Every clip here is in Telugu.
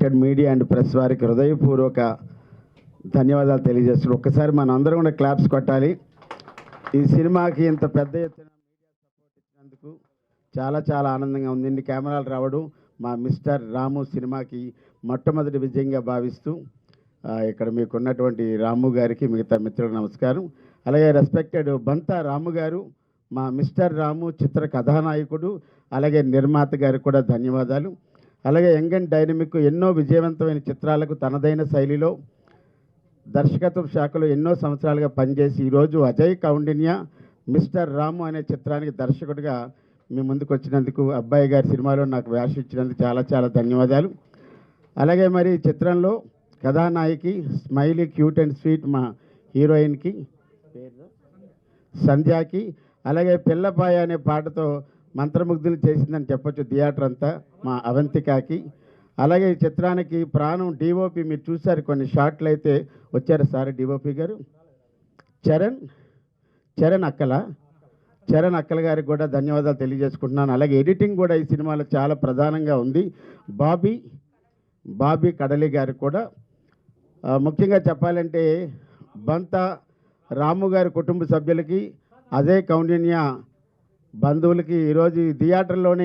రెస్పెక్టెడ్ మీడియా అండ్ ప్రెస్ వారికి హృదయపూర్వక ధన్యవాదాలు తెలియజేస్తున్నాను. ఒక్కసారి మనం అందరం కూడా క్లాప్స్ కొట్టాలి. ఈ సినిమాకి ఇంత పెద్ద ఎత్తున మీడియా సపోర్ట్ ఇచ్చినందుకు చాలా చాలా ఆనందంగా ఉంది. ఇన్ని కెమెరాలు రావడం మా మిస్టర్ రాము సినిమాకి మొట్టమొదటి విజయంగా భావిస్తూ ఇక్కడ మీకున్నటువంటి రాము గారికి మిగతా మిత్రులకు నమస్కారం. అలాగే రెస్పెక్టెడ్ బంతా రాము గారు, మా మిస్టర్ రాము చిత్ర కథానాయకుడు, అలాగే నిర్మాత గారికి కూడా ధన్యవాదాలు. అలాగే యంగ్ అండ్ డైనమిక్ ఎన్నో విజయవంతమైన చిత్రాలకు తనదైన శైలిలో దర్శకత్వ శాఖలో ఎన్నో సంవత్సరాలుగా పనిచేసి ఈరోజు అజయ్ కౌండిన్య మిస్టర్ రాము అనే చిత్రానికి దర్శకుడిగా మీ ముందుకు వచ్చినందుకు, అబ్బాయి గారి సినిమాలో నాకు వేషం ఇచ్చినందుకు చాలా చాలా ధన్యవాదాలు. అలాగే మరి చిత్రంలో కథానాయకి స్మైలీ క్యూట్ అండ్ స్వీట్ మా హీరోయిన్కి సంధ్యాకి, అలాగే పిల్లపాయ అనే పాటతో మంత్రముగ్ధులు చేసిందని చెప్పొచ్చు థియేటర్ అంతా మా అవంతికాకి, అలాగే ఈ చిత్రానికి ప్రాణం డిఓపి మీరు చూశారు, కొన్ని షాట్లు అయితే వచ్చారు సార్ డిఓపి గారు చరణ్ అక్కల గారికి కూడా ధన్యవాదాలు తెలియజేసుకుంటున్నాను. అలాగే ఎడిటింగ్ కూడా ఈ సినిమాలో చాలా ప్రధానంగా ఉంది. బాబీ కడలి గారికి కూడా ముఖ్యంగా చెప్పాలంటే బంతా రాము గారి కుటుంబ సభ్యులకి, అజయ్ కౌండిన్య బంధువులకి ఈరోజు ఈ థియేటర్లోనే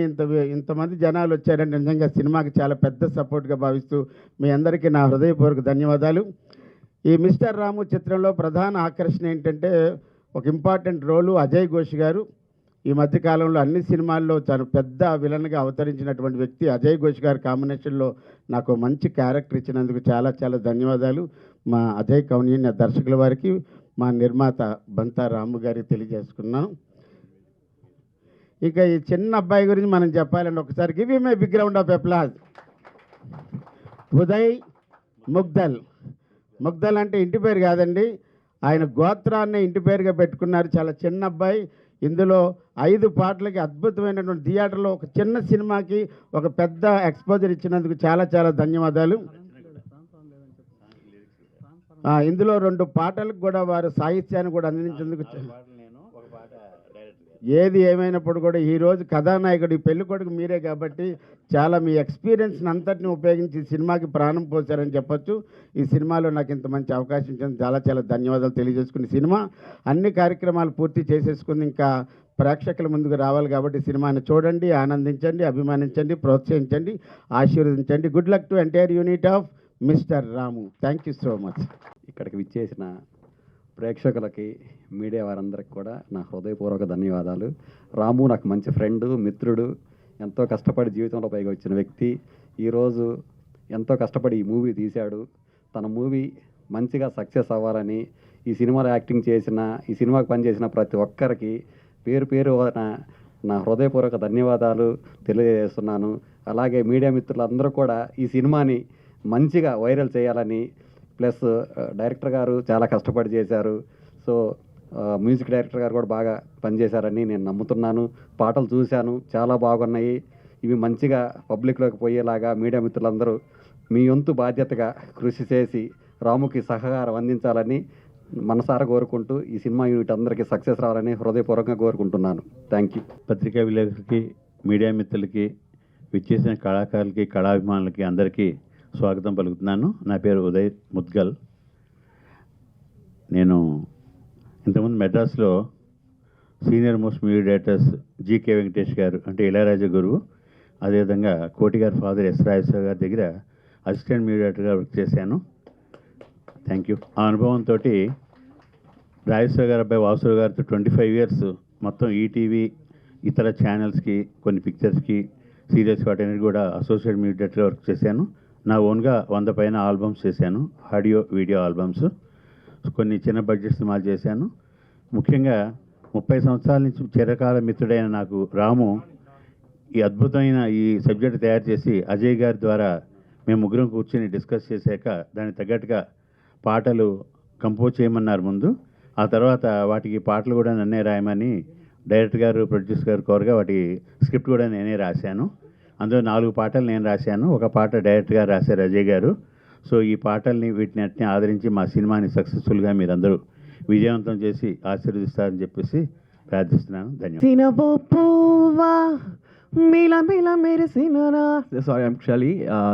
ఇంతమంది జనాలు వచ్చారంటే నిజంగా సినిమాకి చాలా పెద్ద సపోర్ట్గా భావిస్తూ మీ అందరికీ నా హృదయపూర్వక ధన్యవాదాలు. ఈ మిస్టర్ రాము చిత్రంలో ప్రధాన ఆకర్షణ ఏంటంటే ఒక ఇంపార్టెంట్ రోలు అజయ్ ఘోష్ గారు. ఈ మధ్యకాలంలో అన్ని సినిమాల్లో చాలా పెద్ద విలన్గా అవతరించినటువంటి వ్యక్తి అజయ్ ఘోష్ గారి కాంబినేషన్లో నాకు మంచి క్యారెక్టర్ ఇచ్చినందుకు చాలా చాలా ధన్యవాదాలు మా అజయ్ కౌండిన్య దర్శకుల వారికి, మా నిర్మాత బంతా రాము గారికి తెలియజేసుకున్నాను. ఇక ఈ చిన్న అబ్బాయి గురించి మనం చెప్పాలంటే ఒకసారి give him a big round of applause. Uday Mugdal అంటే ఇంటి పేరు కాదండి, ఆయన గోత్రాన్ని ఇంటి పేరుగా పెట్టుకున్నారు. చాలా చిన్న అబ్బాయి. ఇందులో 5 పాటలకి అద్భుతమైనటువంటి థియేటర్లో ఒక చిన్న సినిమాకి ఒక పెద్ద ఎక్స్పోజర్ ఇచ్చినందుకు చాలా చాలా ధన్యవాదాలు. ఇందులో 2 పాటలకు కూడా వారు సాహిత్యాన్ని కూడా అందించేందుకు, ఏది ఏమైనప్పుడు కూడా ఈరోజు కథానాయకుడు ఈ పెళ్లి కొడుకు మీరే కాబట్టి చాలా మీ ఎక్స్పీరియన్స్ని అంతటిని ఉపయోగించి సినిమాకి ప్రాణం పోసారని చెప్పొచ్చు. ఈ సినిమాలో నాకు ఇంత మంచి అవకాశం ఇచ్చింది చాలా చాలా ధన్యవాదాలు తెలియజేసుకుని, సినిమా అన్ని కార్యక్రమాలు పూర్తి చేసేసుకుని ఇంకా ప్రేక్షకుల ముందుకు రావాలి కాబట్టి సినిమాని చూడండి, ఆనందించండి, అభిమానించండి, ప్రోత్సహించండి, ఆశీర్వదించండి. Good luck to entire unit of mister Ramu. Thank you so much. ఇక్కడికి విచ్చేసిన ప్రేక్షకులకి, మీడియా వారందరికి కూడా నా హృదయపూర్వక ధన్యవాదాలు. రాము నాకు మంచి ఫ్రెండు, మిత్రుడు, ఎంతో కష్టపడి జీవితంలో పైకి వచ్చిన వ్యక్తి. ఈరోజు ఎంతో కష్టపడి ఈ మూవీ తీశాడు. తన మూవీ మంచిగా సక్సెస్ అవ్వాలని ఈ సినిమాలో యాక్టింగ్ చేసిన, ఈ సినిమాకి పనిచేసిన ప్రతి ఒక్కరికి పేరు పేరు నా హృదయపూర్వక ధన్యవాదాలు తెలియజేస్తున్నాను. అలాగే మీడియా మిత్రులందరూ కూడా ఈ సినిమాని మంచిగా వైరల్ చేయాలని, ప్లస్ డైరెక్టర్ గారు చాలా కష్టపడి చేశారు. సో మ్యూజిక్ డైరెక్టర్ గారు కూడా బాగా పనిచేశారని నేను నమ్ముతున్నాను. పాటలు చూశాను, చాలా బాగున్నాయి. ఇవి మంచిగా పబ్లిక్లోకి పోయేలాగా మీడియా మిత్రులందరూ మీ వంతు బాధ్యతగా కృషి చేసి రాముకి సహకారం అందించాలని మనసారా కోరుకుంటూ ఈ సినిమా యూనిట్ అందరికీ సక్సెస్ రావాలని హృదయపూర్వకంగా కోరుకుంటున్నాను. Thank you. పత్రికా విలేకరులకి, మీడియా మిత్రులకి, విచ్చేసిన కళాకారులకి, కళాభిమానులకి అందరికీ స్వాగతం పలుకుతున్నాను. నా పేరు ఉదయ్ ముద్గల్. నేను ఇంతకుముందు మెడ్రాస్లో senior most media directors G K Venkatesh garu అంటే ఇళయరాజా గురువు, అదేవిధంగా కోటి గారి ఫాదర్ ఎస్ రాజేశ్వర గారి దగ్గర అసిస్టెంట్ మీడియా డైరెక్టర్గా వర్క్ చేశాను. Thank you. ఆ అనుభవంతో రాజేశ్వర గారు అబ్బాయి వాసురావు గారితో 25 years మొత్తం ఈటీవీ ఇతర ఛానల్స్కి, కొన్ని పిక్చర్స్కి, సీరియల్స్ వాటిని కూడా అసోసియేట్ మీడియా డైరెక్టర్గా వర్క్ చేశాను. నా ఓన్గా 100 పైన ఆల్బమ్స్ చేశాను, ఆడియో వీడియో ఆల్బమ్స్. కొన్ని చిన్న బడ్జెట్ సినిమాలు చేశాను. ముఖ్యంగా 30 సంవత్సరాల నుంచి చిరకాల మిత్రుడైన నాకు రాము ఈ అద్భుతమైన ఈ సబ్జెక్ట్ తయారు చేసి అజయ్ గారి ద్వారా మేము ముగ్గురం కూర్చొని డిస్కస్ చేశాక దానికి తగ్గట్టుగా పాటలు కంపోజ్ చేయమన్నారు ముందు. ఆ తర్వాత వాటికి పాటలు కూడా నన్నే రాయమని డైరెక్టర్ గారు, ప్రొడ్యూసర్ గారు కోరగా వాటి స్క్రిప్ట్ కూడా నేనే రాశాను. అందులో 4 పాటలు నేను రాశాను, ఒక పాట డైరెక్టర్ గారు రాశారు అజయ్ గారు. సో ఈ పాటల్ని వీటిని ఆదరించి మా సినిమాని సక్సెస్ఫుల్గా మీరందరూ విజయవంతం చేసి ఆశీర్వదిస్తారని చెప్పేసి ప్రార్థిస్తున్నాను. ధన్యవాదాలు. Sorry, actually,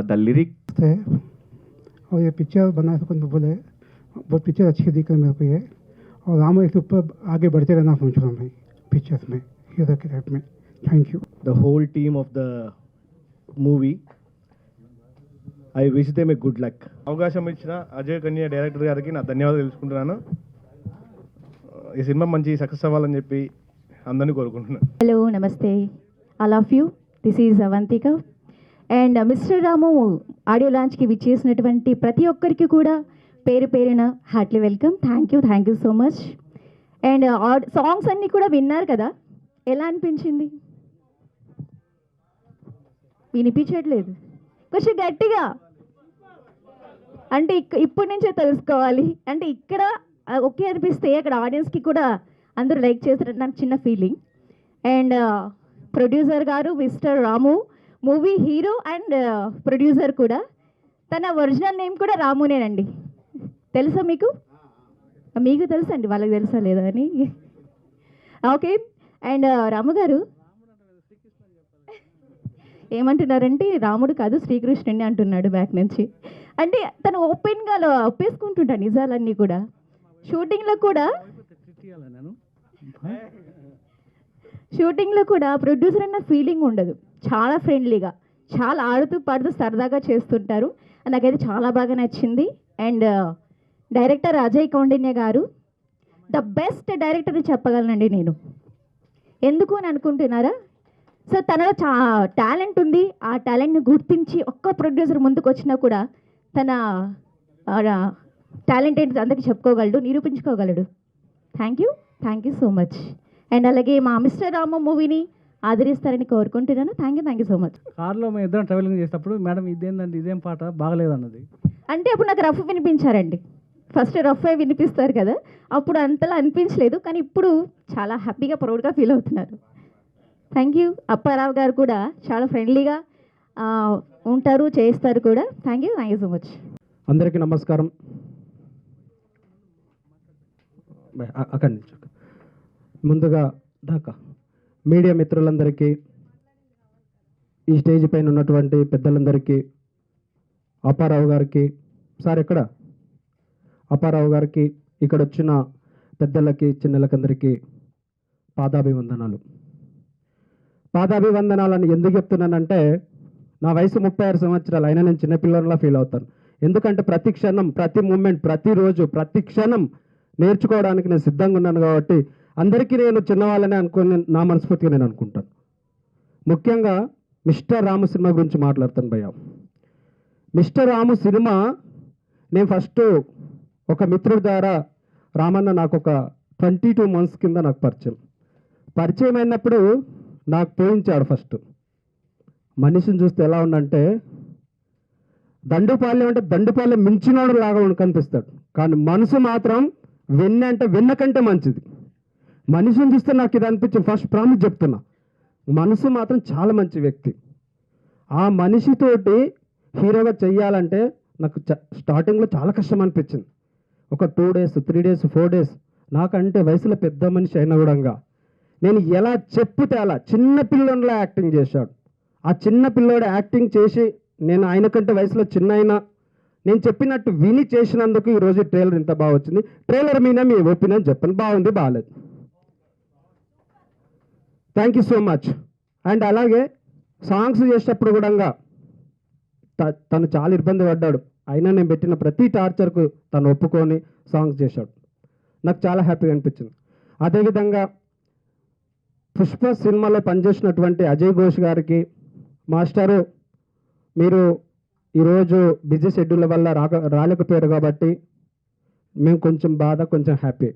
the lyrics है और ये पिक्चर बनाया तो कुछ बोले बहुत पिक्चर अच्छी दिख रही मेरे को ये और राम इसके ऊपर आगे बढ़ते रहना सोच रहा हूँ मैं पिक्चर्स में हीरो के टाइप में thank you the whole team of the movie. I wish them a good luck. అవకాశం ఇచ్చిన అజయ్ కన్య డైరెక్టర్ గారికి నా ధన్యవాదాలు తెలుసుకుంటున్నాను. ఈ సినిమా మంచి సక్సెస్ అవ్వాలని చెప్పి అందరినీ కోరుకుంటున్నాను. Hello namaste all of you this is Avantika and mister Ramu audio లాంచ్కి విచ్చేసినటువంటి ప్రతి ఒక్కరికి కూడా పేరు పేరున heartily welcome. Thank you so much. And songs అన్నీ కూడా విన్నారు కదా, ఎలా అనిపించింది? వినిపించట్లేదు, కొంచెం గట్టిగా అంటే ఇప్పటి నుంచే తెలుసుకోవాలి. అంటే ఇక్కడ ఓకే అనిపిస్తే అక్కడ ఆడియన్స్కి కూడా అందరూ లైక్ చేస్తారని నాకు చిన్న ఫీలింగ్. అండ్ ప్రొడ్యూసర్ గారు mister Ramu, movie hero and producer కూడా. తన ఒరిజినల్ నేమ్ కూడా రామునేనండి. తెలుసా మీకు? మీకు తెలుసా అండి, వాళ్ళకి తెలుసా లేదా అని. ఓకే. అండ్ రాము గారు ఏమంటున్నారంటే రాముడు కాదు శ్రీకృష్ణుడిని అంటున్నాడు బ్యాక్ నుంచి. అంటే తను ఓపెన్గా ఒప్పేసుకుంటుంటాడు నిజాలన్నీ కూడా. షూటింగ్లో కూడా ప్రొడ్యూసర్ అన్న ఫీలింగ్ ఉండదు, చాలా ఫ్రెండ్లీగా, చాలా ఆడుతూ పాడుతూ సరదాగా చేస్తుంటారు. నాకైతే చాలా బాగా నచ్చింది. అండ్ డైరెక్టర్ అజయ్ కౌండిన్య గారు ద బెస్ట్ డైరెక్టర్ అని చెప్పగలనండి నేను. ఎందుకు అని అనుకుంటున్నారా? సో తనలో టాలెంట్ ఉంది. ఆ టాలెంట్ని గుర్తించి ఒక్క ప్రొడ్యూసర్ ముందుకు వచ్చినా కూడా తన టాలెంట్ ఏంటి అందరికీ చెప్పుకోగలడు, నిరూపించుకోగలడు. Thank you so much. And అలాగే మా మిస్టర్ రామ మూవీని ఆదరిస్తారని కోరుకుంటున్నాను. Thank you so much. కార్లో మేము ఇద్దరం ట్రావెలింగ్ చేసేటప్పుడు మేడం ఇదేందండి ఇదేం పాట బాగలేదన్నది. అంటే అప్పుడు నాకు రఫ్ వినిపించారండి. ఫస్ట్ రఫ్ అయి వినిపిస్తారు కదా, అప్పుడు అంతలా అనిపించలేదు. కానీ ఇప్పుడు చాలా హ్యాపీగా ప్రౌడ్గా ఫీల్ అవుతున్నారు. Thank you. అప్పారావు గారు కూడా చాలా ఫ్రెండ్లీగా ఉంటారు, చేస్తారు కూడా. Thank you so much. అందరికీ నమస్కారం. అక్కడి నుంచి ముందుగా ఢాకా మీడియా మిత్రులందరికీ, ఈ స్టేజ్ పైన ఉన్నటువంటి పెద్దలందరికీ, అప్పారావు గారికి, సార్ ఎక్కడ అప్పారావు గారికి, ఇక్కడ వచ్చిన పెద్దలకి చిన్నలకందరికీ పాదాభివందనాలని ఎందుకు చెప్తున్నానంటే, నా వయసు 36 సంవత్సరాలు అయినా నేను చిన్నపిల్లలా ఫీల్ అవుతాను. ఎందుకంటే ప్రతి క్షణం, ప్రతి మూమెంట్, ప్రతిరోజు, ప్రతి క్షణం నేర్చుకోవడానికి నేను సిద్ధంగా ఉన్నాను. కాబట్టి అందరికీ నేను చిన్నవాళ్ళనే అనుకుని నా మనస్ఫూర్తిగా నేను అనుకుంటాను. ముఖ్యంగా మిస్టర్ రాము సినిమా గురించి మాట్లాడతాను భయ్య. మిస్టర్ రాము సినిమా నేను ఫస్ట్ ఒక మిత్రుడి ద్వారా, రామన్న నాకు ఒక 22 months కింద నాకు పరిచయం అయినప్పుడు నాకు పోయించాడు. ఫస్ట్ మనిషిని చూస్తే ఎలా ఉండంటే దండుపాలెం అంటే దండుపాలెం మించినోడు లాగా కనిపిస్తాడు. కానీ మనసు మాత్రం వెన్న అంటే వెన్న కంటే మంచిది. మనిషిని చూస్తే నాకు ఇది అనిపించింది. ఫస్ట్ ప్రామిస్ చెప్తున్నా, మనసు మాత్రం చాలా మంచి వ్యక్తి. ఆ మనిషితోటి హీరోగా చెయ్యాలంటే నాకు స్టార్టింగ్లో చాలా కష్టం అనిపించింది. ఒక 2 days 3 days 4 days నాకంటే వయసులో పెద్ద మనిషి అయినా కూడా నేను ఎలా చెప్తే అలా చిన్న పిల్లోడిలా యాక్టింగ్ చేశాడు. ఆ చిన్న పిల్లోడు యాక్టింగ్ చేసి నేను ఆయన కంటే వయసులో చిన్న అయినా నేను చెప్పినట్టు విని చేసినందుకు ఈరోజు ట్రైలర్ ఇంత బాగా వచ్చింది. ట్రైలర్ మీద మీ ఒపీనియన్ చెప్పండి, బాగుంది బాగాలేదు. Thank you so much. And అలాగే సాంగ్స్ చేసేటప్పుడు కూడా తను చాలా ఇబ్బంది పడ్డాడు. అయినా నేను పెట్టిన ప్రతి టార్చర్కు తను ఒప్పుకొని సాంగ్స్ చేశాడు. నాకు చాలా హ్యాపీగా అనిపించింది. అదేవిధంగా పుష్ప సినిమాలో పనిచేసినటువంటి అజయ్ ఘోష్ గారికి, మాస్టరు మీరు ఈరోజు బిజీ షెడ్యూల్ వల్ల రాలేకపోయారు కాబట్టి మేము కొంచెం బాధ, కొంచెం హ్యాపీ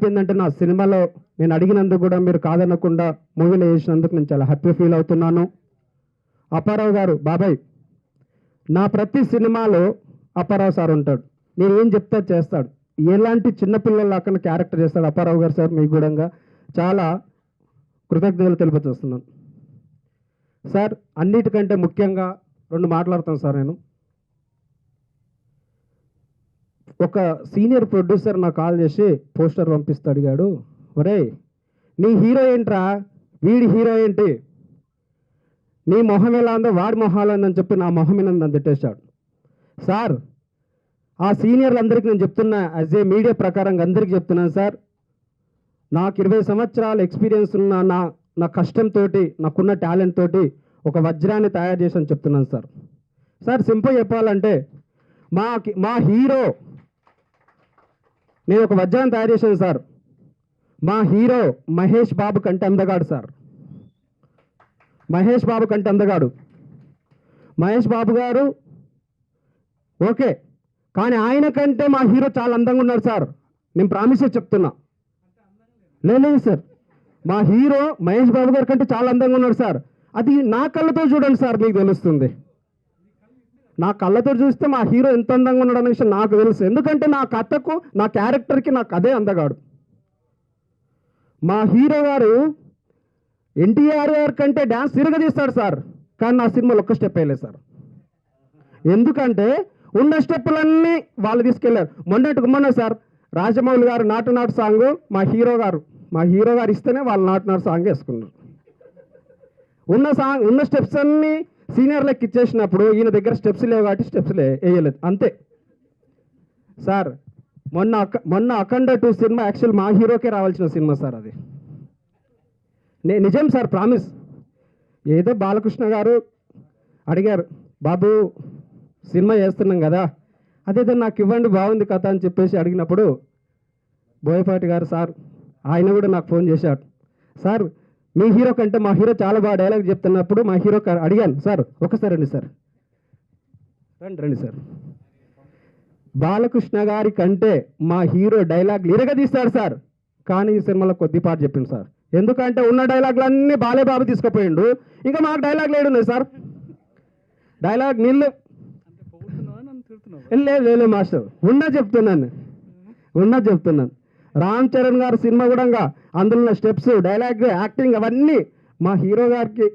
ఏంటంటే నా సినిమాలో నేను అడిగినందుకు కూడా మీరు కాదనకుండా మూవీలో చేసినందుకు నేను చాలా హ్యాపీ ఫీల్ అవుతున్నాను. అప్పారావు గారు, బాబాయ్, నా ప్రతి సినిమాలో అప్పారావు సార్ ఉంటాడు. నేను ఏం చెప్తా చేస్తాడు. ఎలాంటి చిన్నపిల్లల అక్కడ క్యారెక్టర్ చేస్తాడు అప్పారావు గారు సార్. మీకు కూడా చాలా కృతజ్ఞతలు తెలియజేస్తున్నాను సార్. అన్నిటికంటే ముఖ్యంగా 2 మాట్లాడతాను సార్. నేను ఒక సీనియర్ ప్రొడ్యూసర్ నాకు కాల్ చేసి పోస్టర్ పంపిస్తూ అడిగాడు, ఒరే నీ హీరో ఏంట్రా, వీడి హీరో ఏంటి, నీ మొహం ఎలా ఉందో వాడి మొహం ఎలా ఉందని చెప్పి నా మొహం మీద నన్ను తిట్టేశాడు. సార్, ఆ సీనియర్లందరికీ నేను చెప్తున్నా, యాజ్ ఏ మీడియా ప్రకారంగా అందరికీ చెప్తున్నాను సార్, నాకు 20 సంవత్సరాల ఎక్స్పీరియన్స్ ఉన్న నా కష్టంతో, నాకున్న టాలెంట్ తోటి ఒక వజ్రాన్ని తయారు చేశాను చెప్తున్నాను సార్. సార్, సింపుల్ చెప్పాలంటే మా హీరో, నేను ఒక వజ్రాన్ని తయారు చేశాను సార్. మా హీరో మహేష్ బాబు కంటే అందగాడు సార్. మహేష్ బాబు కంటే అందగాడు. మహేష్ బాబు గారు ఓకే, కానీ ఆయన కంటే మా హీరో చాలా అందంగా ఉన్నాడు సార్. నేను ప్రామిసే చెప్తున్నా. లేదు సార్, మా హీరో మహేష్ బాబు గారి కంటే చాలా అందంగా ఉన్నాడు సార్. అది నా కళ్ళతో చూడండి సార్, మీకు తెలుస్తుంది. నా కళ్ళతో చూస్తే మా హీరో ఎంత అందంగా ఉన్నాడు అనే విషయం నాకు తెలుసు. ఎందుకంటే నా కథకు, నా క్యారెక్టర్కి నాకు అదే అందగాడు. మా హీరో గారు ఎన్టీఆర్ గారి కంటే డ్యాన్స్ తిరగదీస్తాడు సార్, కానీ నా సినిమాలో ఒక్క స్టెప్ వేయలేదు సార్. ఎందుకంటే ఉన్న స్టెప్పులన్నీ వాళ్ళు తీసుకెళ్లారు. మొన్న సార్ రాజమౌళి గారు నాటు సాంగ్ మా హీరో గారు ఇస్తేనే వాళ్ళు నాటు సాంగ్ వేసుకున్నారు. ఉన్న స్టెప్స్ అన్నీ సీనియర్లకు ఇచ్చేసినప్పుడు ఈయన దగ్గర స్టెప్స్ లేవు కాబట్టి స్టెప్స్ వేయలేదు అంతే సార్. మొన్న అఖండ 2 సినిమా యాక్చువల్ మా హీరోకే రావాల్సిన సినిమా సార్ అది. నిజం సార్, ప్రామిస్. ఏదో బాలకృష్ణ గారు అడిగారు, బాబు సినిమా చేస్తున్నాం కదా, అదేదో నాకు ఇవ్వండి బాగుంది కథ అని చెప్పేసి అడిగినప్పుడు బోయపాటి గారు సార్, ఆయన కూడా నాకు ఫోన్ చేశాడు. సార్, మీ హీరో కంటే మా హీరో చాలా బాగా డైలాగ్ చెప్తున్నప్పుడు మా హీరో అడిగాను, సార్ ఒకసారి రండి సార్, రండి సార్, బాలకృష్ణ గారి కంటే మా హీరో డైలాగ్ ఇరగదీస్తాడు సార్, కానీ ఈ సినిమాలో కొద్దిపాటు చెప్పింది సార్. ఎందుకంటే ఉన్న డైలాగ్లన్నీ బాలేబాబు తీసుకుపోయిండు, ఇంకా మాకు డైలాగ్ లేడున్నాయి సార్. డైలాగ్ నీళ్ళు లేదు మాస్టర్, ఉన్నా చెప్తున్నాను. రామ్ చరణ్ గారి సినిమా కూడా అందులో ఉన్న స్టెప్స్, డైలాగ్, యాక్టింగ్ అవన్నీ మా హీరో గారికి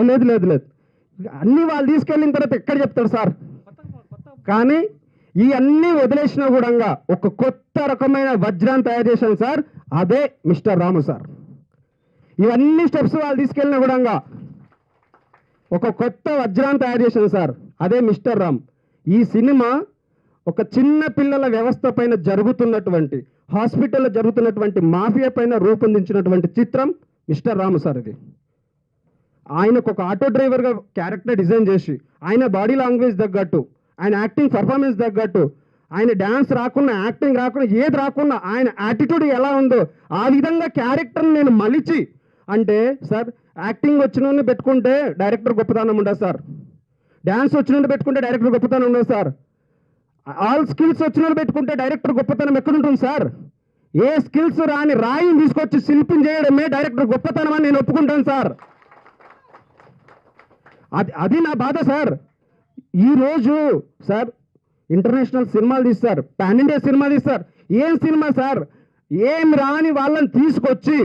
లేదు అన్నీ వాళ్ళు తీసుకెళ్ళిన తర్వాత ఎక్కడ చెప్తాడు సార్. కానీ ఈ అన్నీ వదిలేసినా కూడా ఒక కొత్త రకమైన వజ్రాన్ని తయారు చేశాను సార్, అదే మిస్టర్ రాము సార్. ఇవన్నీ స్టెప్స్ వాళ్ళు తీసుకెళ్ళినా కూడా ఒక కొత్త వజ్రాన్ని తయారు చేశాను సార్, అదే మిస్టర్ రామ్. ఈ సినిమా ఒక చిన్న పిల్లల వ్యవస్థ పైన జరుగుతున్నటువంటి, హాస్పిటల్లో జరుగుతున్నటువంటి మాఫియా పైన రూపొందించినటువంటి చిత్రం మిస్టర్ రాము సార్. ఇది ఆయనకు ఒక ఆటో డ్రైవర్గా క్యారెక్టర్ డిజైన్ చేసి, ఆయన బాడీ లాంగ్వేజ్ తగ్గట్టు, ఆయన యాక్టింగ్ పర్ఫార్మెన్స్ తగ్గట్టు, ఆయన డ్యాన్స్ రాకున్నా, యాక్టింగ్ రాకున్నా, ఏది రాకున్నా ఆయన యాటిట్యూడ్ ఎలా ఉందో ఆ విధంగా క్యారెక్టర్ని నేను మలిచి, అంటే సార్ యాక్టింగ్ వచ్చిన పెట్టుకుంటే డైరెక్టర్ గొప్పతనం ఉండదు సార్, డ్యాన్స్ వచ్చిన పెట్టుకుంటే డైరెక్టర్ గొప్పతనం ఉండదు సార్, ఆల్ స్కిల్స్ వచ్చిన పెట్టుకుంటే డైరెక్టర్ గొప్పతనం ఎక్కడుంటుంది సార్? ఏ స్కిల్స్ రాని రాయిని తీసుకొచ్చి శిల్పం చేయడమే డైరెక్టర్ గొప్పతనం అని నేను ఒప్పుకుంటాను సార్. అది నా బాధ సార్. ఈరోజు సార్ ఇంటర్నేషనల్ సినిమాలు తీస్తారు, పాన్ ఇండియా సినిమా తీస్తారు. ఏం సినిమా సార్? ఏం రాని వాళ్ళని తీసుకొచ్చి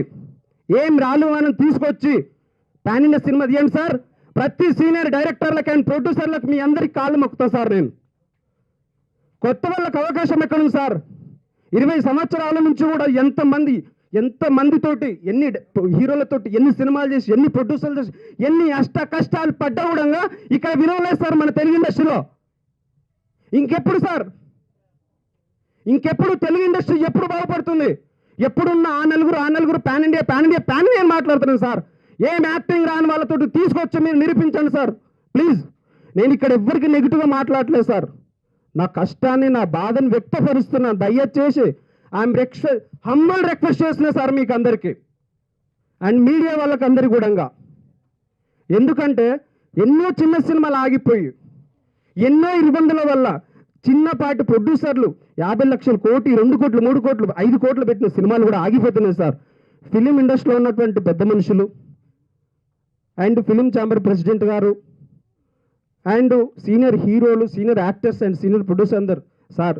పాన్ ఇండియా సినిమా తీయండి సార్. ప్రతి సీనియర్ డైరెక్టర్లకు అండ్ ప్రొడ్యూసర్లకు మీ అందరికి కాళ్ళు మొక్కుతా సార్. నేను కొత్త వాళ్ళకి అవకాశం ఎక్కడుంది సార్? 20 సంవత్సరాల నుంచి కూడా ఎంతమందితోటి, ఎన్ని హీరోలతోటి ఎన్ని సినిమాలు చేసి, ఎన్ని ప్రొడ్యూసర్లు చేసి, ఎన్ని కష్టాలు పడ్డా కూడా ఇక్కడ విలువలేదు సార్ మన తెలుగు ఇండస్ట్రీలో. ఇంకెప్పుడు సార్? ఇంకెప్పుడు తెలుగు ఇండస్ట్రీ ఎప్పుడు బాగుపడుతుంది? ఎప్పుడున్న ఆ నలుగురు పాన్ ఇండియా మాట్లాడుతున్నాను సార్. ఏం యాక్టింగ్ రాని వాళ్ళతో తీసుకొచ్చి మీరు నిరూపించండి సార్ ప్లీజ్. నేను ఇక్కడ ఎవ్వరికి నెగిటివ్గా మాట్లాడలేదు సార్. నా కష్టాన్ని, నా బాధను వ్యక్తపరుస్తున్నాను. దయచేసి ఐఎమ్ హంబల్ రిక్వెస్ట్ చేస్తున్నా సార్ మీకు అందరికీ అండ్ మీడియా వాళ్ళకి అందరికీ కూడా. ఎందుకంటే ఎన్నో చిన్న సినిమాలు ఆగిపోయి, ఎన్నో ఇబ్బందుల వల్ల చిన్నపాటి ప్రొడ్యూసర్లు 50 లక్షల, కోటి, 2 కోట్లు, 3 కోట్లు, 5 కోట్లు పెట్టిన సినిమాలు కూడా ఆగిపోతున్నాయి సార్. ఫిలిం ఇండస్ట్రీలో ఉన్నటువంటి పెద్ద మనుషులు అండ్ ఫిలిం ఛాంబర్ ప్రెసిడెంట్ గారు అండ్ సీనియర్ హీరోలు, senior actors and senior producer అందరు సార్,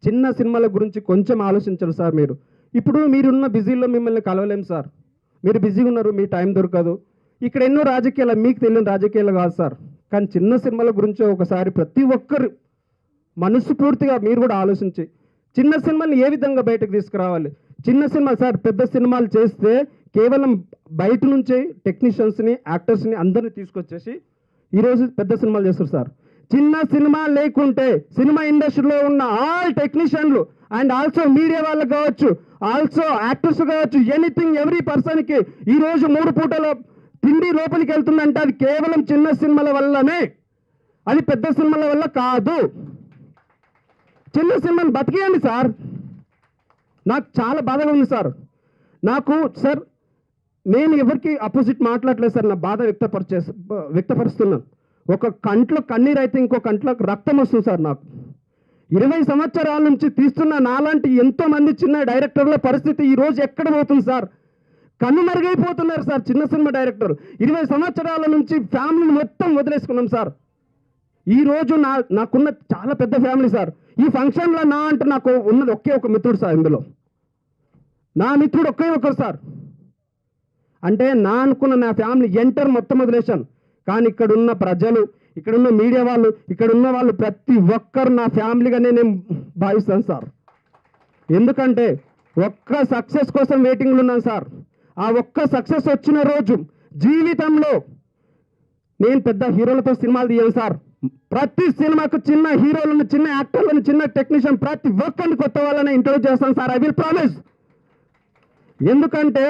చిన్న సినిమాల గురించి కొంచెం ఆలోచించాలి సార్. ఇప్పుడు మీరున్న బిజీలో మిమ్మల్ని కలవలేం సార్. మీరు బిజీగా ఉన్నారు, మీ టైం దొరకదు. ఇక్కడ ఎన్నో రాజకీయాలు, మీకు తెలియని రాజకీయాలు కాదు సార్. కానీ చిన్న సినిమాల గురించి ఒకసారి ప్రతి ఒక్కరు మనస్ఫూర్తిగా మీరు కూడా ఆలోచించి చిన్న సినిమాని ఏ విధంగా బయటకు తీసుకురావాలి. చిన్న సినిమా సార్, పెద్ద సినిమాలు చేస్తే కేవలం బయట నుంచే టెక్నీషియన్స్ని యాక్టర్స్ని అందరిని తీసుకొచ్చేసి ఈరోజు పెద్ద సినిమాలు చేస్తారు సార్. చిన్న సినిమా లేకుంటే సినిమా ఇండస్ట్రీలో ఉన్న ఆల్ టెక్నీషియన్లు అండ్ ఆల్సో మీడియా వాళ్ళకు కావచ్చు, ఆల్సో యాక్టర్స్ కావచ్చు, ఎనీథింగ్ ఎవ్రీ పర్సన్కి ఈరోజు 3 పూటల తిండి లోపలికి వెళ్తుందంటే అది కేవలం చిన్న సినిమాల వల్లనే, అది పెద్ద సినిమాల వల్ల కాదు. చిన్న సినిమాని బతికేయండి సార్. నాకు చాలా బాధగా ఉంది సార్. నాకు సార్ నేను ఎవరికి అపోజిట్ మాట్లాడలేదు సార్, నా బాధ వ్యక్తపరుస్తున్నాను. ఒక కంట్లో కన్నీరు అయితే ఇంకో కంట్లోకి రక్తం వస్తుంది సార్. నాకు 20 సంవత్సరాల నుంచి తీస్తున్న నాలాంటి ఎంతోమంది చిన్న డైరెక్టర్ల పరిస్థితి ఈరోజు ఎక్కడ పోతుంది సార్? కనుమరుగైపోతున్నారు సార్ చిన్న సినిమా డైరెక్టర్. 20 సంవత్సరాల నుంచి ఫ్యామిలీని మొత్తం వదిలేసుకున్నాం సార్. ఈరోజు నాకున్న చాలా పెద్ద ఫ్యామిలీ సార్. ఈ ఫంక్షన్లో నాకు ఉన్నది ఒకే ఒక మిత్రుడు సార్. ఇందులో నా మిత్రుడు ఒకే ఒకరు సార్. అంటే అనుకున్న నా ఫ్యామిలీ ఎంటర్ మొత్తం వదిలేశాను. కానీ ఇక్కడున్న ప్రజలు, ఇక్కడున్న మీడియా వాళ్ళు, ఇక్కడున్న వాళ్ళు ప్రతి ఒక్కరు నా ఫ్యామిలీగానే నేను భావిస్తాను సార్. ఎందుకంటే ఒక్క సక్సెస్ కోసం వెయిటింగ్లో ఉన్నాను సార్. ఆ ఒక్క సక్సెస్ వచ్చిన రోజు జీవితంలో నేను పెద్ద హీరోలతో సినిమాలు తీయను సార్. ప్రతి సినిమాకు చిన్న హీరోలను, చిన్న యాక్టర్లను, చిన్న టెక్నీషియన్ ప్రతి ఒక్కరిని కొత్త వాళ్ళని ఇంట్రొడ్యూస్ చేస్తాను సార్. I will promise. ఎందుకంటే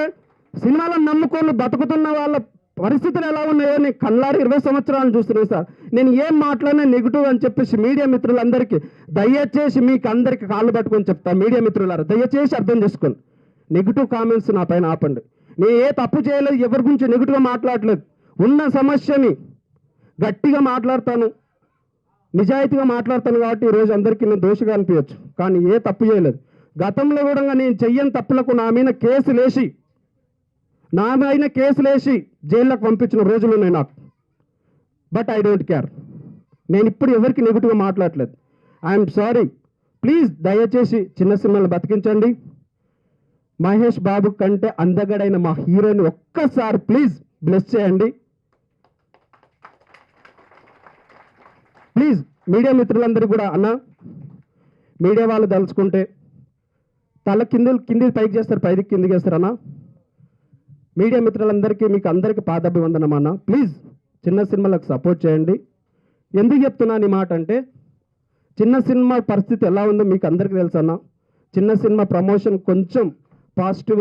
సినిమాలను నమ్ముకొని బతుకుతున్న వాళ్ళ పరిస్థితులు ఎలా ఉన్నాయో నేను కళ్ళారి 20 సంవత్సరాలు చూస్తున్నాను సార్. నేను ఏం మాట్లాడినా నెగిటివ్ అని చెప్పేసి మీడియా మిత్రులందరికీ దయచేసి మీకు అందరికీ కాళ్ళు పట్టుకొని చెప్తాను. మీడియా మిత్రులారా దయచేసి అర్థం చేసుకోండి. నెగిటివ్ కామెంట్స్ నా పైన ఆపండి. నేను ఏ తప్పు చేయలేదు, ఎవరి గురించి నెగిటివ్గా మాట్లాడలేదు. ఉన్న సమస్యని గట్టిగా మాట్లాడతాను, నిజాయితీగా మాట్లాడతాను. కాబట్టి ఈరోజు అందరికీ నేను దోషిగా అనిపించచ్చు, కానీ ఏ తప్పు చేయలేదు. గతంలో కూడా నేను చెయ్యని తప్పులకు నా మీద కేసులేసి జైల్లోకి పంపించిన రోజులు ఉన్నాయి నాకు. But I don't care. నేను ఇప్పుడు ఎవరికి నెగిటివ్గా మాట్లాడలేదు. I'm sorry. ప్లీజ్ దయచేసి చిన్న సినిమాలు బతికించండి. మహేష్ బాబు కంటే అందగడైన మా హీరోని ఒక్కసారి ప్లీజ్ బ్లెస్ చేయండి. ప్లీజ్ మీడియా మిత్రులందరూ కూడా, అన్న మీడియా వాళ్ళు తలుచుకుంటే తల కింది పైకి చేస్తారు, పైకి కిందికి చేస్తారు అన్న. మీడియా మిత్రులందరికీ మీకు అందరికీ పాదాభివందనం అన్న. ప్లీజ్ చిన్న సినిమాలకు సపోర్ట్ చేయండి. ఎందుకు చెప్తున్నాను ఈ మాట అంటే, చిన్న సినిమా పరిస్థితి ఎలా ఉందో మీకు అందరికీ తెలుసు అన్న. చిన్న సినిమా ప్రమోషన్ కొంచెం పాజిటివ్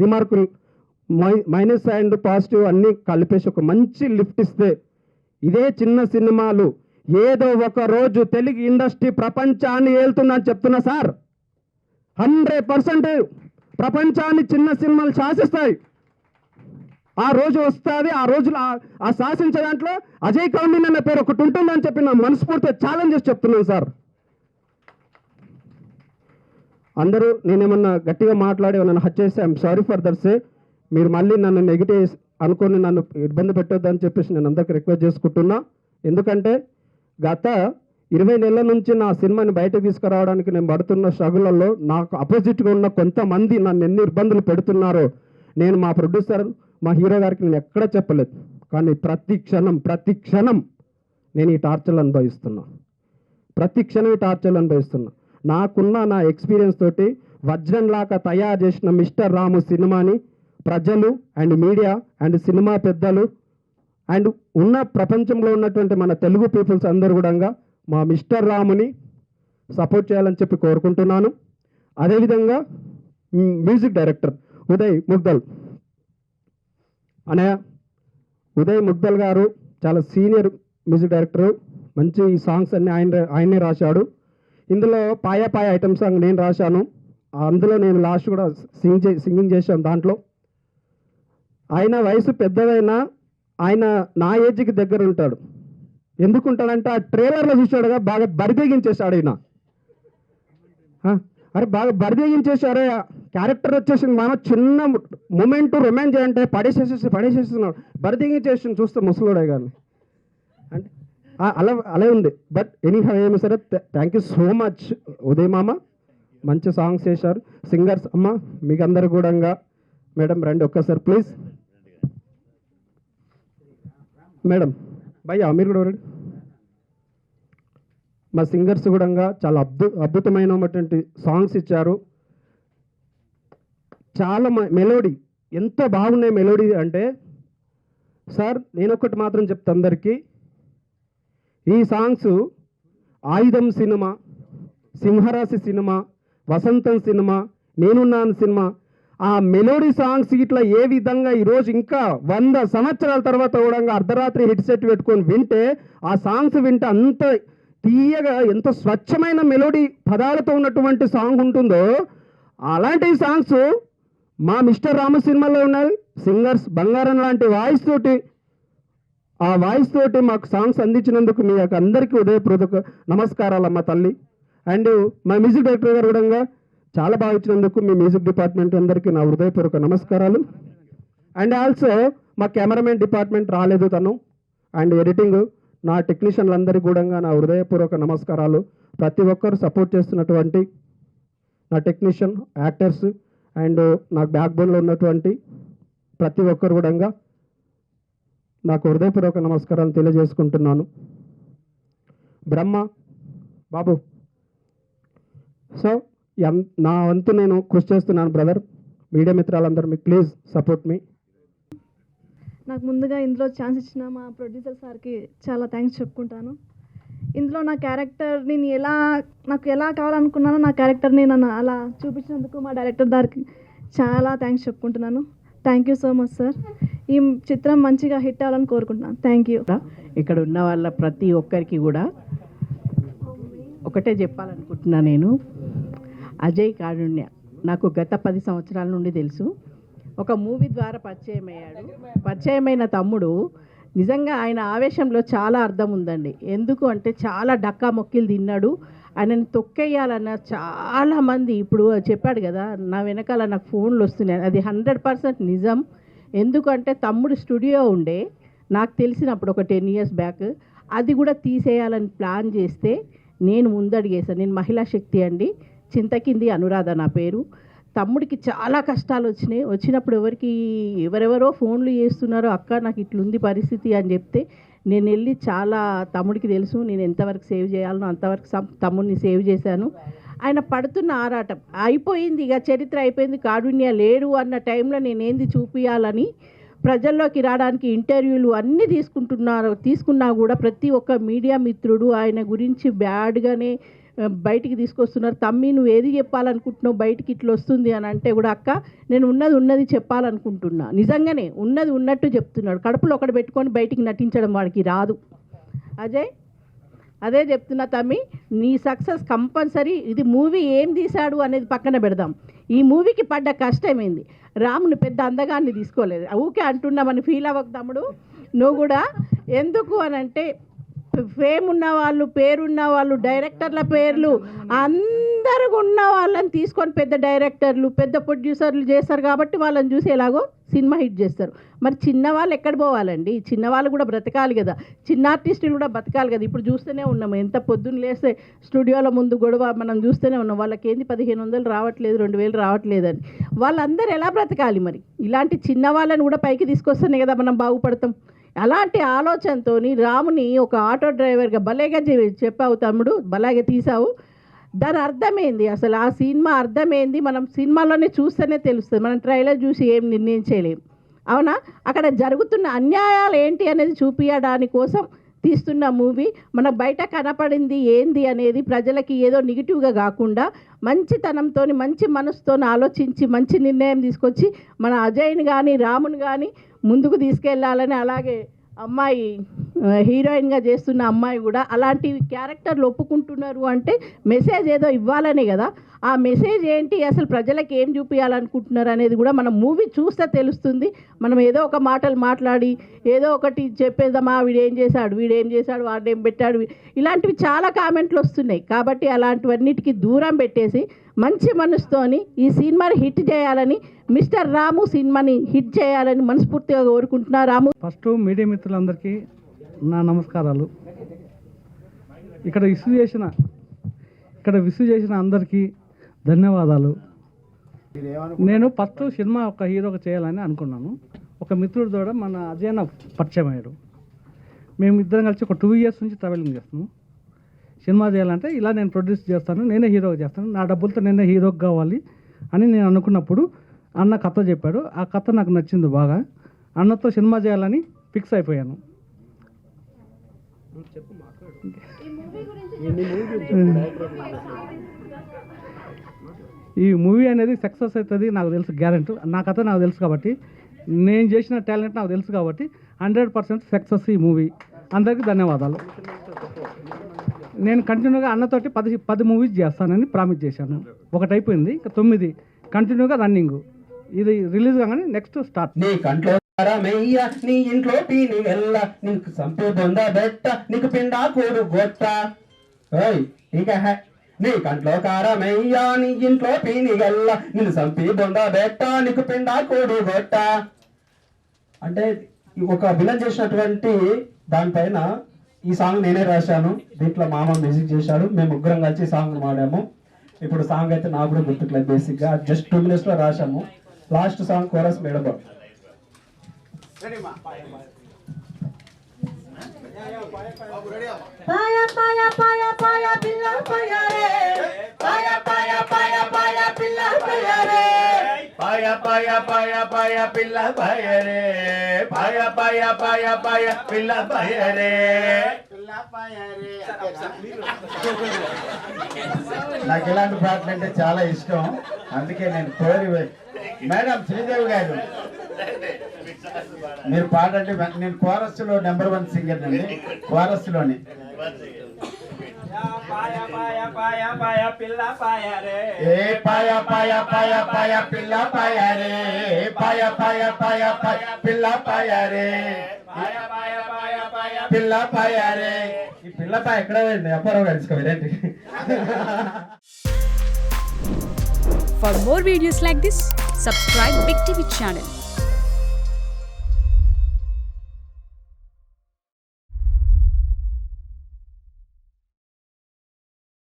రిమార్కులు మైనస్ అండ్ పాజిటివ్ అన్నీ కలిపేసి ఒక మంచి లిఫ్ట్ ఇస్తే, ఇదే చిన్న సినిమాలు ఏదో ఒక రోజు తెలుగు ఇండస్ట్రీ ప్రపంచాన్ని ఏలుతుందని చెప్తున్నా సార్. 100% ప్రపంచాన్ని చిన్న సినిమాలు శాసిస్తాయి. ఆ రోజు వస్తుంది. ఆ రోజులు ఆ శాసించే దాంట్లో అజయ్ కౌండిన్ అనే పేరు ఒకటి ఉంటుందని చెప్పి నా మనస్ఫూర్తిగా ఛాలెంజ్ చేసి చెప్తున్నాను సార్. అందరూ నేనేమన్నా గట్టిగా మాట్లాడి నన్ను హత్య చేస్తే ఐఎమ్ సారీ ఫర్ దట్ సే. మీరు మళ్ళీ నన్ను నెగిటివ్ అనుకొని నన్ను ఇబ్బంది పెట్టొద్దని చెప్పేసి నేను అందరికీ రిక్వెస్ట్ చేసుకుంటున్నా. ఎందుకంటే గత 20 నెలల నుంచి నా సినిమాని బయటకు తీసుకురావడానికి నేను పడుతున్న స్ట్రగుల్లో నాకు అపోజిట్గా ఉన్న కొంతమంది నన్ను ఎన్ని ఇబ్బందులు పెడుతున్నారో నేను మా ప్రొడ్యూసర్, మా హీరో గారికి నేను ఎక్కడ చెప్పలేదు. కానీ ప్రతి క్షణం నేను ఈ టార్చర్లు అనుభవిస్తున్నా. నాకున్న నా ఎక్స్పీరియన్స్ తోటి వజ్రంలాగా తయారు చేసిన మిస్టర్ రాము సినిమాని ప్రజలు అండ్ మీడియా అండ్ సినిమా పెద్దలు అండ్ ఉన్న ప్రపంచంలో ఉన్నటువంటి మన తెలుగు పీపుల్స్ అందరూ కూడా మా మిస్టర్ రాముని సపోర్ట్ చేయాలని చెప్పి కోరుకుంటున్నాను. అదేవిధంగా మ్యూజిక్ డైరెక్టర్ ఉదయ్ ముగ్దల్ అనయ్య, ఉదయ్ ముగ్దల్ గారు చాలా సీనియర్ మ్యూజిక్ డైరెక్టరు. మంచి సాంగ్స్ అన్నీ ఆయనే రాశాడు. ఇందులో పాయ ఐటమ్ సాంగ్ నేను రాశాను. అందులో నేను లాస్ట్ కూడా సింగింగ్ చేశాను. దాంట్లో ఆయన వయసు పెద్దదైనా ఆయన నా ఏజ్కి దగ్గర ఉంటాడు. ఎందుకుంటాడంటే ఆ ట్రైలర్లో చూసాడుగా బాగా బరిదెగించేశాడు ఆయన. అరే బాగా బరిదెగించేశారే, క్యారెక్టర్ వచ్చేసింది. మనం చిన్న మూమెంట్ రొమాన్స్ చేయంటే పడేసేస్తున్నాడు, బరిదెగించేసి చూస్తే ముసలోడే కానీ అంటే అలా ఉంది. బట్ ఎనీహౌ ఏమి సరే, thank you so much Uday మామ. మంచి సాంగ్స్ చేశారు. సింగర్స్ అమ్మ మీకు అందరు కూడా మేడం రండి ఒక్కసారి ప్లీజ్. మేడం భయ్యా మీరు కూడా రండి. మా సింగర్స్ కూడా చాలా అద్భుతమైనటువంటి సాంగ్స్ ఇచ్చారు. చాలా మెలోడీ ఎంత బాగున్నాయి మెలోడీ అంటే సార్ నేను ఒకటి మాత్రం చెప్తా అందరికీ, ఈ సాంగ్స్ ఆయుధం సినిమా, సింహరాశి సినిమా, వసంతం సినిమా, నేనున్నాను సినిమా, ఆ మెలోడీ సాంగ్స్ ఇట్లా ఏ విధంగా ఈరోజు ఇంకా 100 సంవత్సరాల తర్వాత కూడా అర్ధరాత్రి హెడ్ సెట్ పెట్టుకొని వింటే ఆ సాంగ్స్ వింటే అంత తీయగా ఎంత స్వచ్ఛమైన మెలోడీ పదాలతో ఉన్నటువంటి సాంగ్ ఉంటుందో అలాంటి సాంగ్స్ మా మిస్టర్ రాము సినిమాలో ఉన్నాయి. సింగర్స్ బంగారం లాంటి వాయిస్ తోటి, ఆ వాయిస్ తోటి మాకు సాంగ్స్ అందించినందుకు మీ యొక్క అందరికీ హృదయపూర్వక నమస్కారాలు అమ్మ తల్లి. అండ్ మా మ్యూజిక్ డైరెక్టర్ గారు కూడా చాలా బాగా ఇచ్చినందుకు మీ మ్యూజిక్ డిపార్ట్మెంట్ అందరికీ నా హృదయపూర్వక నమస్కారాలు. అండ్ ఆల్సో మా కెమెరామెన్ డిపార్ట్మెంట్ రాలేదు తను, అండ్ ఎడిటింగ్ నా టెక్నీషియన్లందరికీ కూడా నా హృదయపూర్వక నమస్కారాలు. ప్రతి ఒక్కరు సపోర్ట్ చేస్తున్నటువంటి నా టెక్నీషియన్, యాక్టర్స్ అండ్ నాకు బ్యాక్ బోన్లో ఉన్నటువంటి ప్రతి ఒక్కరు కూడా నాకు హృదయపూర్వక నమస్కారాలు తెలియజేసుకుంటున్నాను. బ్రహ్మ బాబు, సో నా వంతు నేను కృషి చేస్తున్నాను బ్రదర్. మీడియా మిత్రాలందరూ మీకు ప్లీజ్ సపోర్ట్ మీ. నాకు ముందుగా ఇందులో ఛాన్స్ ఇచ్చిన మా ప్రొడ్యూసర్ సార్కి చాలా థ్యాంక్స్ చెప్పుకుంటాను. ఇందులో నా క్యారెక్టర్ నేను నాకు ఎలా కావాలనుకున్నానో నా క్యారెక్టర్ని నన్ను అలా చూపించినందుకు మా డైరెక్టర్ గారికి చాలా థ్యాంక్స్ చెప్పుకుంటున్నాను. Thank you so much sir. ఈ చిత్రం మంచిగా హిట్ అవ్వాలని కోరుకుంటున్నాను. Thank you. ఇక్కడ ఉన్న వాళ్ళ ప్రతి ఒక్కరికి కూడా ఒకటే చెప్పాలనుకుంటున్నా. నేను అజయ్ కారుణ్య నాకు గత 10 సంవత్సరాల నుండి తెలుసు. ఒక మూవీ ద్వారా పరిచయం అయ్యాడు. పరిచయమైన తమ్ముడు నిజంగా ఆయన ఆవేశంలో చాలా అర్థం ఉందండి. ఎందుకు అంటే చాలా డక్కా మొక్కిలు తిన్నాడు. ఆయనని తొక్కేయాలన్న చాలామంది ఇప్పుడు చెప్పాడు కదా, నా వెనకాల నాకు ఫోన్లు వస్తున్నాయి. అది 100% నిజం. ఎందుకంటే తమ్ముడు స్టూడియో ఉండే నాకు తెలిసినప్పుడు ఒక 10 years బ్యాక్, అది కూడా తీసేయాలని ప్లాన్ చేస్తే నేను ముందడిగేసాను. నేను మహిళా శక్తి అండి, చింతకింది అనురాధ నా పేరు. తమ్ముడికి చాలా కష్టాలు వచ్చినప్పుడు ఎవరెవరో ఫోన్లు చేస్తున్నారో, అక్క నాకు ఇట్లుంది పరిస్థితి అని చెప్తే నేను వెళ్ళి చాలా తమ్ముడికి తెలుసు నేను ఎంతవరకు సేవ్ చేయాలనో అంతవరకు తమ్ముడిని సేవ్ చేశాను. ఆయన పడుతున్న ఆరాటం అయిపోయింది, ఇక చరిత్ర అయిపోయింది, కారుణ్య లేడు అన్న టైంలో నేనేంది చూపించాలని ప్రజల్లోకి రావడానికి ఇంటర్వ్యూలు అన్నీ తీసుకున్నా కూడా ప్రతి ఒక్క మీడియా మిత్రుడు ఆయన గురించి బ్యాడ్గానే బయటికి తీసుకొస్తున్నారు. తమ్మి నువ్వు ఏది చెప్పాలనుకుంటున్నావు, బయటికి ఇట్లా వస్తుంది అని అంటే కూడా అక్క నేను ఉన్నది చెప్పాలనుకుంటున్నా. నిజంగానే ఉన్నది ఉన్నట్టు చెప్తున్నాడు. కడుపులో ఒకటి పెట్టుకొని బయటికి నటించడం వాడికి రాదు. అజయ్ అదే చెప్తున్నా తమ్మి, నీ సక్సెస్ కంపల్సరీ. ఇది మూవీ ఏం తీశాడు అనేది పక్కన పెడదాం. ఈ మూవీకి పడ్డ కష్టమేంది, రాముని పెద్ద అందగాన్ని తీసుకోలేదు. ఊకే అంటున్నామని ఫీల్ అవ్వకు తమ్ముడు నువ్వు కూడా. ఎందుకు అని అంటే ఫేమ్ ఉన్న వాళ్ళు, పేరున్న వాళ్ళు, డైరెక్టర్ల పేర్లు అందరూ ఉన్న వాళ్ళని తీసుకొని పెద్ద డైరెక్టర్లు, పెద్ద ప్రొడ్యూసర్లు చేస్తారు కాబట్టి వాళ్ళని చూసి ఎలాగో సినిమా హిట్ చేస్తారు. మరి చిన్నవాళ్ళు ఎక్కడ పోవాలండి? చిన్నవాళ్ళు కూడా బ్రతకాలి కదా, చిన్న ఆర్టిస్టులు కూడా బతకాలి కదా. ఇప్పుడు చూస్తూనే ఉన్నాము, ఎంత పొద్దున్న లేస్తే స్టూడియోల ముందు గొడవ మనం చూస్తూనే ఉన్నాం. వాళ్ళకి ఏంది 1500 రావట్లేదు, 2000 రావట్లేదని. వాళ్ళందరూ ఎలా బ్రతకాలి? మరి ఇలాంటి చిన్న వాళ్ళని కూడా పైకి తీసుకొస్తేనే కదా మనం బాగుపడతాం. అలాంటి ఆలోచనతో రాముని ఒక ఆటో డ్రైవర్గా భలేగా చెప్పావు తమ్ముడు, భలేగా తీసావు. దాని అర్థమైంది అసలు ఆ సినిమా అర్థమైంది మనం సినిమాలోనే చూస్తేనే తెలుస్తుంది. మనం ట్రైలర్ చూసి ఏం నిర్ణయించలేం, అవునా? అక్కడ జరుగుతున్న అన్యాయాలు ఏంటి అనేది చూపించడానికి కోసం తీస్తున్న మూవీ. మనకు బయట కనపడింది ఏంది అనేది ప్రజలకి ఏదో నెగిటివ్గా కాకుండా మంచితనంతో, మంచి మనసుతో ఆలోచించి మంచి నిర్ణయం తీసుకొచ్చి మన అజయ్ని కానీ రాముని కానీ ముందుకు తీసుకెళ్ళాలని, అలాగే అమ్మాయి హీరోయిన్గా చేస్తున్న అమ్మాయి కూడా అలాంటి క్యారెక్టర్లు ఒప్పుకుంటున్నారు అంటే మెసేజ్ ఏదో ఇవ్వాలనే కదా. ఆ మెసేజ్ ఏంటి, అసలు ప్రజలకు ఏం చూపించాలనుకుంటున్నారు అనేది కూడా మనం మూవీ చూస్తే తెలుస్తుంది. మనం ఏదో ఒక మాటలు మాట్లాడి ఏదో ఒకటి చెప్పేద్దామా, వీడేం చేశాడు, వాడేం పెట్టాడు, ఇలాంటివి చాలా కామెంట్లు వస్తున్నాయి. కాబట్టి అలాంటివన్నిటికీ దూరం పెట్టేసి మంచి మనసుతోని ఈ సినిమాని హిట్ చేయాలని, మిస్టర్ రాము సినిమాని హిట్ చేయాలని మనస్ఫూర్తిగా కోరుకుంటున్నా. రాము ఫస్ట్ మీడియా మిత్రులందరికీ నా నమస్కారాలు. ఇక్కడ విసు చేసిన అందరికీ ధన్యవాదాలు. నేను ఫస్ట్ సినిమా ఒక హీరోగా చేయాలని అనుకున్నాను. ఒక మిత్రుడు ద్వారా మన అజయ్ పరిచయం అయ్యాడు. మేము ఇద్దరం కలిసి ఒక 2 years నుంచి ట్రావెలింగ్ చేస్తున్నాము. సినిమా చేయాలంటే ఇలా నేను ప్రొడ్యూస్ చేస్తాను, నేనే హీరోగా చేస్తాను, నా డబ్బులతో నేనే హీరోగా కావాలి అని నేను అనుకున్నప్పుడు అన్న కథ చెప్పాడు. ఆ కథ నాకు నచ్చింది బాగా. అన్నతో సినిమా చేయాలని ఫిక్స్ అయిపోయాను. ఈ మూవీ అనేది సక్సెస్ అవుతుంది నాకు తెలుసు, గ్యారెంటీ. నా కథ నాకు తెలుసు కాబట్టి, నేను చేసిన టాలెంట్ నాకు తెలుసు కాబట్టి 100% సక్సెస్ ఈ మూవీ. అందరికీ ధన్యవాదాలు. నేను కంటిన్యూగా అన్నతోటి 10 మూవీస్ చేస్తానని ప్రామిస్ చేశాను. ఒకటి అయిపోయింది, ఇంకా 9 కంటిన్యూగా రన్నింగ్. ఇది రిలీజ్ కాగానే నెక్స్ట్ స్టార్ట్. నీ కంట్లో మెయ్య నీ ఇంట్లో పీని వెళ్ళ నీకు సంపే బొంద బెట్ట నీకు పిండా కూడు గొట్ట. ఇంకా నీ కంట్లో కారమయ్య నీ ఇంట్లో పీని వెళ్ళ నిన్ను సంపి బొంద బెట్ట నీకు పిండా కూడు గొట్ట. అంటే ఒక విలన్ చేసినటువంటి దానిపైన ఈ సాంగ్ నేనే రాశాను. దీంట్లో మామ మ్యూజిక్ చేశాడు. మేము ముగ్గురం కలిసి సాంగ్ పాడాము. ఇప్పుడు సాంగ్ అయితే నాకు కూడా గుర్తుకులేదు. బేసిక్గా జస్ట్ 2 minutesలో రాశాము. Last song chorus madam. Paya paya paya paya పిల్ల పాయా రే, పాయా పాయా పాయా పాయా పిల్ల పాయా రే, పాయా పాయా పాయా పాయా పిల్ల పాయా రే, పాయా పాయా పాయా పాయా పిల్ల పాయా రే, పిల్ల పాయా రే. నాకు ఇలాంటి పాటలు అంటే చాలా ఇష్టం. అందుకే నేను కోరి మేడం శ్రీదేవి గారు మీరు పాడండి. నేను కోరస్లో నెంబర్ 1 సింగర్ అండి. కోరస్లోని పాయా పాయా పాయా పాయా పిల్ల పాయా రే, ఏ పాయా పాయా పాయా పాయా పిల్ల పాయా రే, పాయా పాయా పాయా పాయా పిల్ల పాయా రే, పాయా పాయా పాయా పాయా పిల్ల పాయా రే. ఈ పిల్ల పాయ ఎక్కడ Apparao గడుచుకోవేంటి. For more videos like this, subscribe Big TV channel.